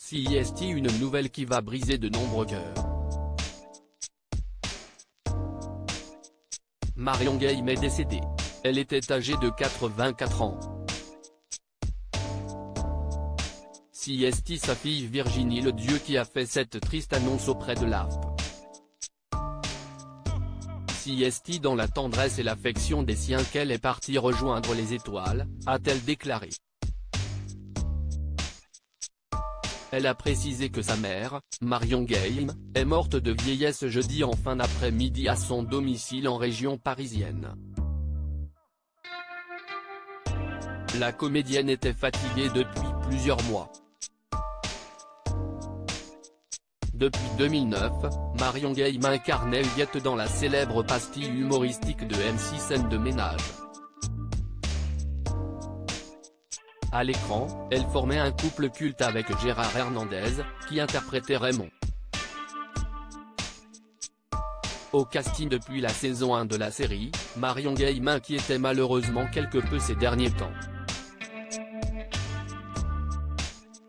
CIST, une nouvelle qui va briser de nombreux cœurs. Marion Game est décédée. Elle était âgée de 84 ans. CIST, sa fille Virginie Ledieu, qui a fait cette triste annonce auprès de l'AFP. CIST, dans la tendresse et l'affection des siens qu'elle est partie rejoindre les étoiles, a-t-elle déclaré. Elle a précisé que sa mère, Marion Game, est morte de vieillesse jeudi en fin d'après-midi à son domicile en région parisienne. La comédienne était fatiguée depuis plusieurs mois. Depuis 2009, Marion Game incarnait Huguette dans la célèbre pastille humoristique de M6 Scène de ménage. À l'écran, elle formait un couple culte avec Gérard Hernandez, qui interprétait Raymond. Au casting depuis la saison 1 de la série, Marion Game inquiétait malheureusement quelque peu ces derniers temps.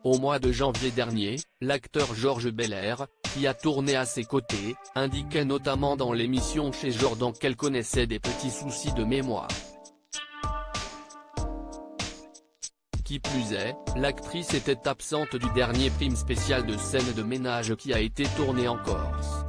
Au mois de janvier dernier, l'acteur Georges Belair, qui a tourné à ses côtés, indiquait notamment dans l'émission Chez Jordan qu'elle connaissait des petits soucis de mémoire. Qui plus est, l'actrice était absente du dernier film spécial de Scène de ménage qui a été tourné en Corse.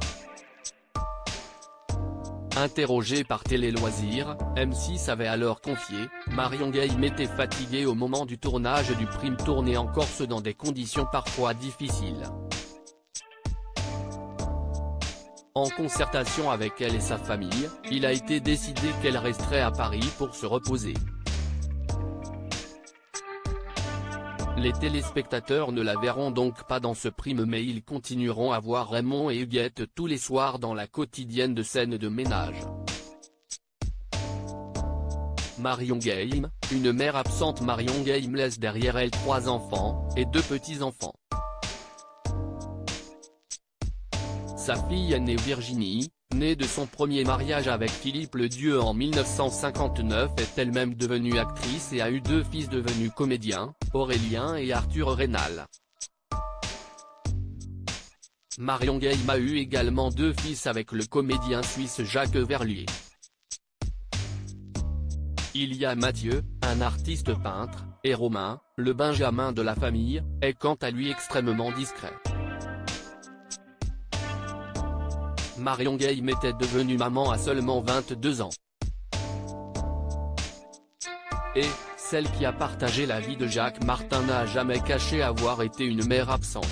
Interrogée par Télé Loisirs, M6 avait alors confié, Marion Game était fatiguée au moment du tournage du film tourné en Corse dans des conditions parfois difficiles. En concertation avec elle et sa famille, il a été décidé qu'elle resterait à Paris pour se reposer. Les téléspectateurs ne la verront donc pas dans ce film, mais ils continueront à voir Raymond et Huguette tous les soirs dans la quotidienne de Scène de ménage. Marion Game, une mère absente. Marion Game laisse derrière elle 3 enfants, et 2 petits-enfants. Sa fille aînée Virginie, née de son premier mariage avec Philippe Ledieu en 1959, est elle-même devenue actrice et a eu 2 fils devenus comédiens, Aurélien et Arthur Rénal. Marion Game a eu également 2 fils avec le comédien suisse Jacques Verlier. Il y a Mathieu, un artiste peintre, et Romain, le benjamin de la famille, est quant à lui extrêmement discret. Marion Game était devenue maman à seulement 22 ans. Et, celle qui a partagé la vie de Jacques Martin n'a jamais caché avoir été une mère absente.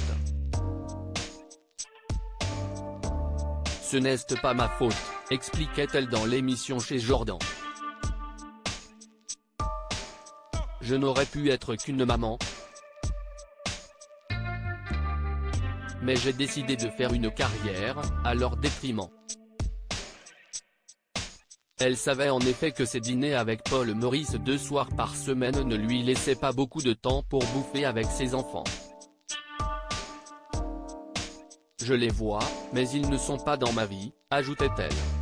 Ce n'est pas ma faute, expliquait-elle dans l'émission Chez Jordan. Je n'aurais pu être qu'une maman. Mais j'ai décidé de faire une carrière, à leur détriment. Elle savait en effet que ses dîners avec Paul Meurice 2 soirs par semaine ne lui laissaient pas beaucoup de temps pour bouffer avec ses enfants. Je les vois, mais ils ne sont pas dans ma vie, ajoutait-elle.